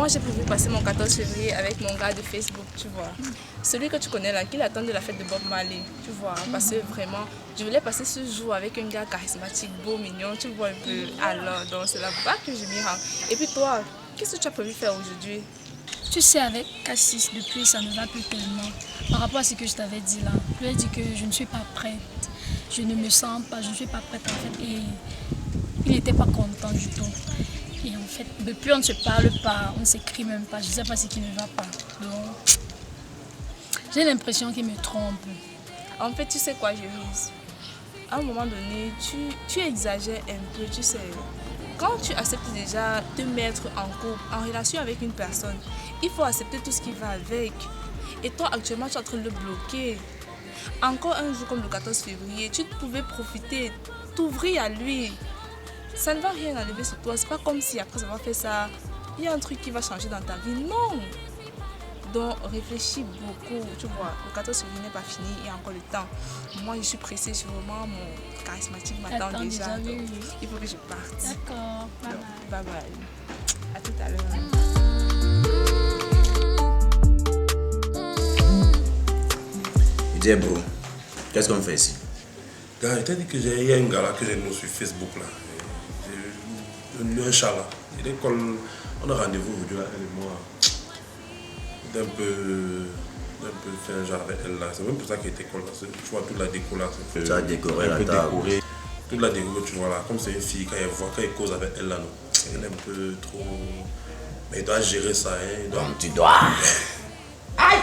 moi j'ai prévu passer mon 14 février avec mon gars de Facebook, tu vois. Celui que tu connais là, qui attend de la fête de Bob Marley, tu vois. Parce que vraiment, je voulais passer ce jour avec un gars charismatique, beau, mignon, tu vois un peu. Alors, donc c'est là-bas que je m'y rends. Et puis toi, qu'est-ce que tu as prévu faire aujourd'hui? Tu sais, avec Cassis, depuis, ça ne va plus tellement. Par rapport à ce que je t'avais dit là, je lui ai dit que je ne suis pas prête. Je ne me sens pas, je ne suis pas prête en fait. Et il n'était pas content du tout. Et en fait, depuis, on ne se parle pas, on ne s'écrit même pas. Je ne sais pas ce qui ne va pas. Donc, j'ai l'impression qu'il me trompe. En fait, tu sais quoi, Jérise? À un moment donné, tu exagères un peu, tu sais. Quand tu acceptes déjà de mettre en couple, en relation avec une personne, il faut accepter tout ce qui va avec. Et toi, actuellement, tu es en train de le bloquer. Encore un jour comme le 14 février, tu pouvais profiter, t'ouvrir à lui. Ça ne va rien enlever sur toi. C'est pas comme si après avoir fait ça, il y a un truc qui va changer dans ta vie. Non! Donc, réfléchis beaucoup, tu vois. Le 14 février n'est pas fini, il y a encore le temps. Moi, je suis pressée, je suis vraiment mon charismatique m'attend déjà. Donc, il faut que je parte. D'accord. Bye bye. À tout à l'heure. Dis bro, qu'est-ce qu'on fait ici? Gars, il t'a dit qu'il y a un gars là que j'ai nous sur Facebook là. Un chat là. Il est comme. On a rendez-vous aujourd'hui là, elle et moi. D'un peu fait un genre avec elle là. C'est même pour ça qu'il était cool là. Tu vois toute la déco là. Tu as décoré la table. Toute la déco que tu vois là. Comme c'est une fille, quand elle cause avec elle là, non. Elle est un peu trop. Mais il doit gérer ça, hein. Donc tu dois. Aïe!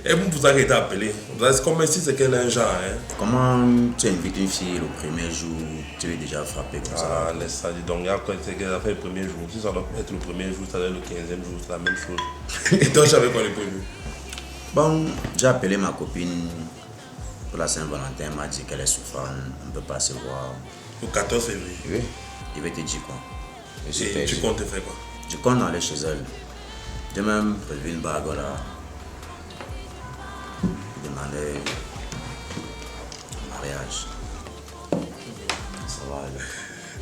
Et pour ça qu'elle t'a appelé. C'est comme si c'est qu'elle a un genre, hein. Comment tu invites une fille le premier jour, tu es déjà frappé comme ça? Ah, laisse ça, dis donc. C'est qu'elle a fait le premier jour. Si ça doit être le premier jour, ça doit être le 15e jour, c'est la même chose. Et toi, tu savais quoi le premier? Bon, j'ai appelé ma copine pour la Saint-Valentin, elle m'a dit qu'elle est souffrante, on ne peut pas se voir. Le 14 février? Oui, je vais te dire quoi. Et tu comptes te faire quoi? Je compte aller chez elle. J'ai même prévu une bague là. Demander mariage. Ça va aller.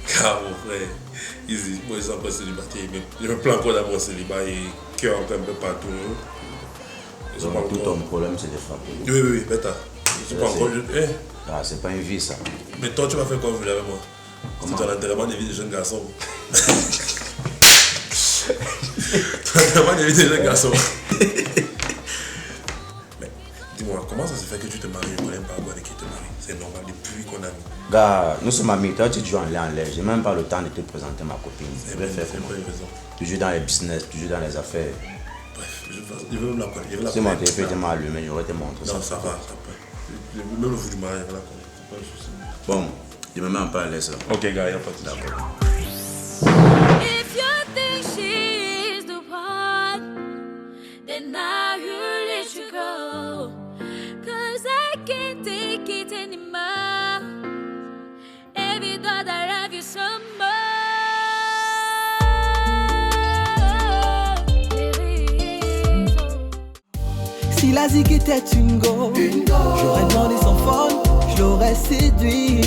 Car mon frère, moi ils sont pas célibataires. Je me plains encore dans mon célibat et cœur un peu partout. Donc tout ton problème c'est de frapper. Oui, bêta. Je suis pas encore. Ah, c'est pas une vie ça. Mais toi tu vas faire quoi aujourd'hui avec moi? C'est ton enterrement de vie de jeune garçon. Ton enterrement de vie de jeune garçon. Dis-moi, comment ça se fait que tu te maries et qu'on n'aime pas avec qui te marie? C'est normal depuis qu'on a mis. Gars, nous sommes amis, toi tu es toujours en l'air. J'ai même pas le temps de te présenter ma copine. C'est vrai, c'est vrai, raison. Toujours dans les business, toujours dans les affaires. Bref, je veux même la connaître. Si mon téléphone était mal allumé, j'aurais te montré ça. Non, ça va, ça peut. Même le jour du mariage, je vais la connaître. C'est pas un souci. Bon, je me mets en pas à l'aise là. Ok, gars, il n'y a pas de souci. D'accord. If you think she is the one, then I will let you go. 'Cause I can't take it anymore. Every thought I love you so much. Si la zig était une go, j'aurais demandé son phone, je l'aurais séduit.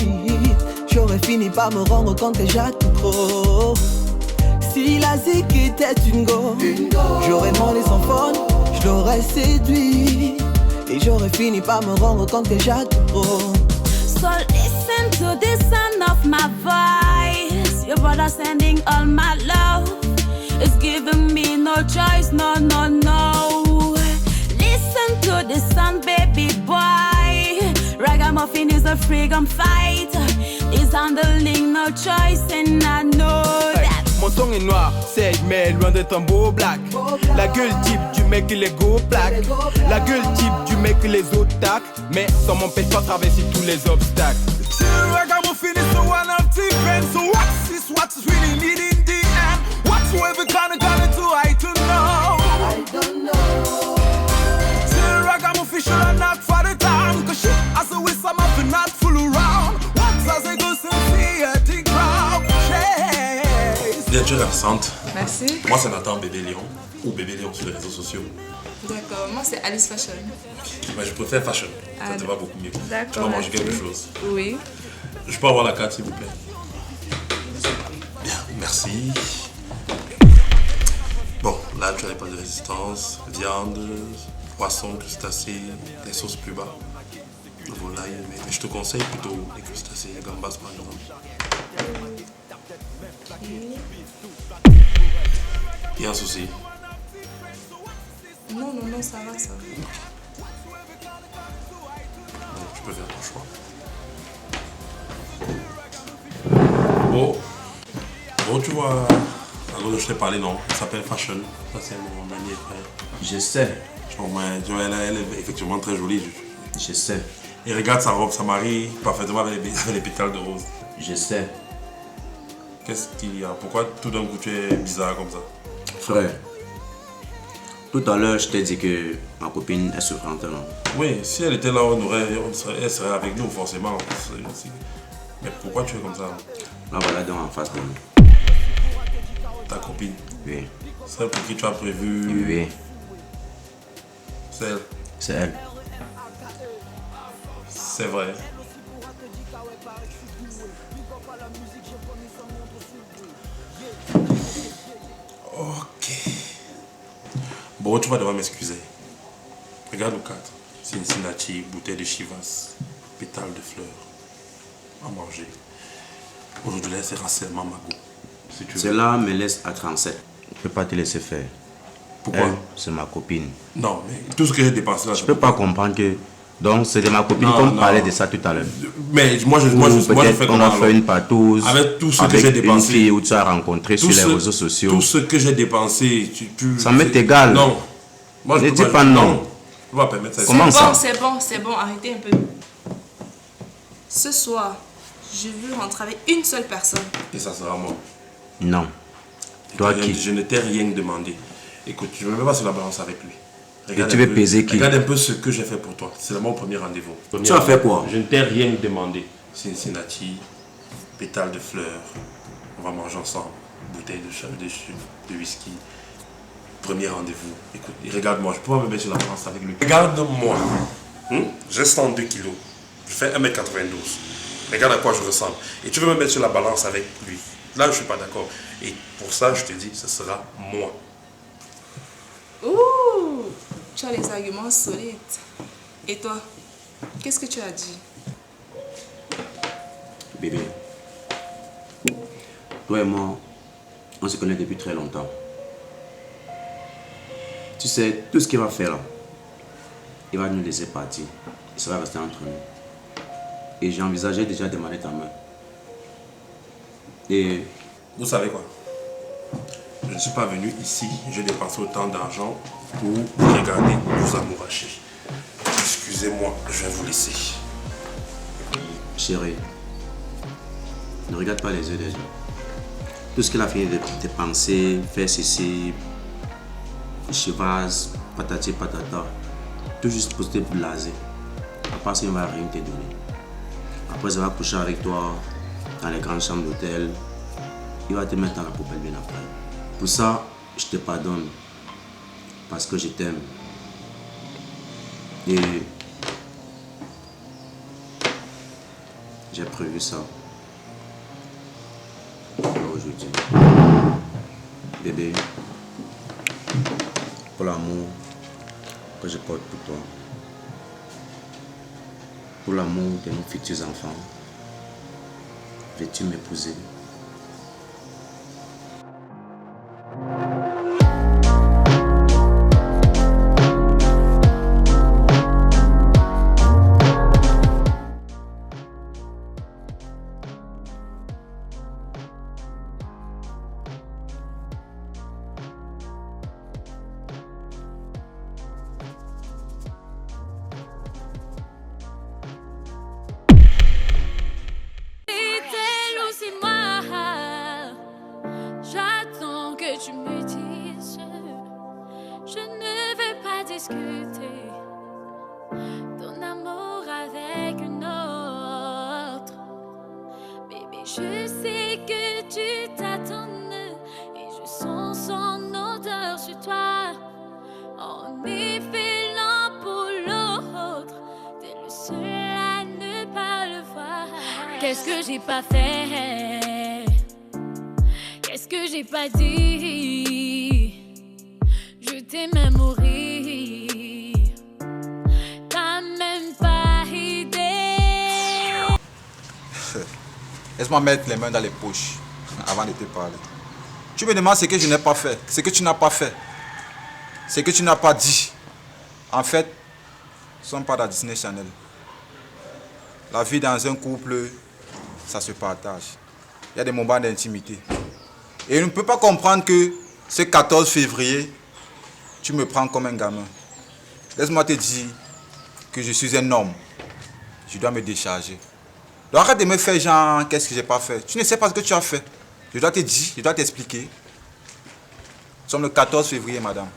J'aurais fini par me rendre compte que j'ai tout trop. Si la zig était une go, j'aurais demandé son phone, je l'aurais séduit. Et j'aurais fini par me rendre compte que j'ai tout trop. So listen to the sound of my voice. Your brother sending all my love. It's giving me no choice, no. Listen to the sound, baby boy. Ragamuffin is a freedom fight. He's handling no choice and I know that. Mon son est noir, sage, mais loin d'être un beau black. La gueule type du mec qui les go plaque. La gueule type du mec qui les autres tac. Mais ça m'empêche pas de traverser tous les obstacles. Ragamuffin is the one of defense. So what's really needed in the end? What's whoever gonna do, I don't know. Ragamuffin should have knocked for the time. Cause shit, as a wish I'm up and not full around. What's as I go see at the crowd? Bien, tu es absente. Merci. Moi, c'est Nathan Bébé Lion, ou Bébé Lion sur les réseaux sociaux. D'accord, moi c'est Alice Fashion. Mais je préfère fashion, ça te va beaucoup mieux. D'accord. Tu vas manger quelque chose. Oui. Je peux avoir la carte, s'il vous plaît? Bien, merci. Bon, Là, tu n'as pas de résistance. Viande, poisson, crustacés, les sauces plus bas. Volaille, mais je te conseille plutôt les crustacés, les gambas par exemple. Il y a un souci. Non, ça va, ça va. Donc, tu peux faire ton choix. Bon, tu vois, alors je t'ai parlé, non, ça s'appelle Fashion. Ça, c'est mon ami et frère. Je sais. Elle est effectivement très jolie. Je sais. Et regarde sa robe, ça marie parfaitement avec les pétales de rose. Je sais. Qu'est-ce qu'il y a? Pourquoi tout d'un coup tu es bizarre comme ça? Frère, tout à l'heure, je t'ai dit que ma copine est souffrante, non? Oui, si elle était là, elle serait avec nous, forcément. Mais pourquoi tu es comme ça? Là, voilà donc en face de nous. Ta copine? Oui. Celle pour qui tu as prévu? Oui. C'est elle? C'est elle. C'est vrai. Ok. Bon, tu vas devoir m'excuser. Regarde le cadre. Cincinnati, bouteille de Chivas, pétales de fleurs. À manger. Aujourd'hui, là, c'est seulement ma go. Si tu veux. Cela me laisse à 37. Je ne peux pas te laisser faire. Pourquoi? Elle, c'est ma copine. Non, mais tout ce que j'ai dépensé là, Je ne peux pas comprendre que... Donc, c'est de ma copine qu'on parlait de ça tout à l'heure. Mais moi, je fais on a fait une partouze avec tout ce que j'ai dépensé. Une fille où tu as rencontré sur les réseaux sociaux. Tout ce que j'ai dépensé, ça m'est égal. Non. Moi, je ne dis pas non. Je ne vais pas permettre ça. Comment ça? C'est bon, arrêtez un peu. Ce soir, je veux rentrer avec une seule personne. Et ça sera moi. Non. Toi qui? Je ne t'ai rien demandé. Écoute, je ne me mets pas sur la balance avec lui. Et tu veux peser qui? Regarde un peu ce que j'ai fait pour toi. C'est mon premier rendez-vous. Tu as fait quoi? Je ne t'ai rien demandé. Cincinnati, pétales de fleurs. On va manger ensemble. Bouteille de whisky. Premier rendez-vous. Écoute, regarde-moi. Je peux pas me mettre sur la balance avec lui. Regarde-moi. J'ai 102 kilos. Je fais 1m92. Regarde à quoi je ressemble. Et tu veux me mettre sur la balance avec lui. Là, je ne suis pas d'accord. Et pour ça, je te dis, ce sera moi. Ouh, tu as les arguments solides. Et toi, qu'est-ce que tu as dit? Bébé, toi et moi, on se connaît depuis très longtemps. Tu sais, tout ce qu'il va faire là, il va nous laisser partir. Et ça va rester entre nous. Et j'ai envisagé déjà de demander ta main. Et... Vous savez quoi? Je ne suis pas venu ici, j'ai dépensé autant d'argent pour regarder vos amourachés. Excusez-moi, je vais vous laisser. Chérie, ne regarde pas les yeux des gens. Tout ce qu'il a fini de dépenser, faire ceci, chivas, patati patata, tout juste pour te blaser. À part ça, il ne va rien te donner. Après, il va coucher avec toi dans les grandes chambres d'hôtel. Il va te mettre dans la poubelle bien après. Pour ça, je te pardonne. Parce que je t'aime. Et j'ai prévu ça aujourd'hui. Bébé, pour l'amour que je porte pour toi, pour l'amour de nos futurs enfants, veux-tu m'épouser? Je sais que tu t'attends et je sens son odeur sur toi. On est fait l'un pour l'autre, t'es le seul à ne pas le voir. Qu'est-ce que j'ai pas fait? Qu'est-ce que j'ai pas dit? t'es même mourir. T'as même pas idée. Laisse-moi mettre les mains dans les poches avant de te parler. Tu me demandes ce que je n'ai pas fait, ce que tu n'as pas fait, ce que tu n'as pas dit. En fait, nous ne sommes pas dans Disney Channel. La vie dans un couple, ça se partage. Il y a des moments d'intimité. Et je ne peux pas comprendre que ce 14 février, tu me prends comme un gamin. Laisse-moi te dire que je suis un homme. Je dois me décharger. Donc arrête de me faire genre, qu'est-ce que j'ai pas fait. Tu ne sais pas ce que tu as fait. Je dois te dire, je dois t'expliquer. Nous sommes le 14 février, madame.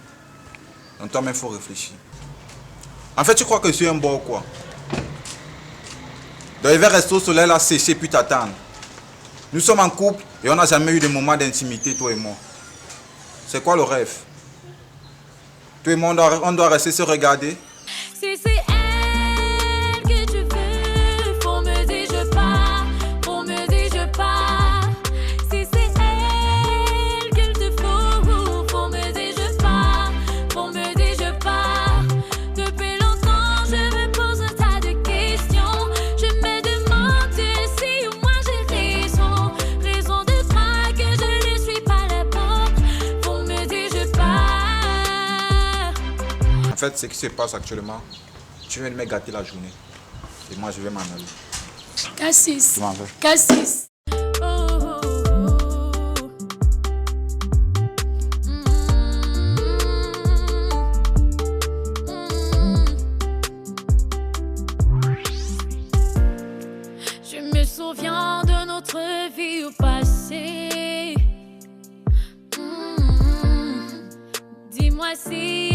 Donc toi-même, il faut réfléchir. En fait, tu crois que je suis un bon ou quoi? Donc il va rester au soleil là, sécher puis t'attendre. Nous sommes en couple et on n'a jamais eu de moment d'intimité, toi et moi. C'est quoi le rêve? Toi et moi, on doit rester se regarder. Si c'est elle que tu veux, faut me dire je pars, faut me dire je pars. Si c'est elle qu'il te faut me dire je pars, faut me dire je pars. Depuis longtemps je me pose un tas de questions. Je me demande si moi j'ai raison de croire que je ne suis pas la bonne. Faut me dire je pars. En fait, ce qui se passe actuellement, tu viens de me gâter la journée. Et moi, je vais m'en aller. Cassis. Tu m'en veux? Cassis. Je me souviens de notre vie au passé. Dis-moi si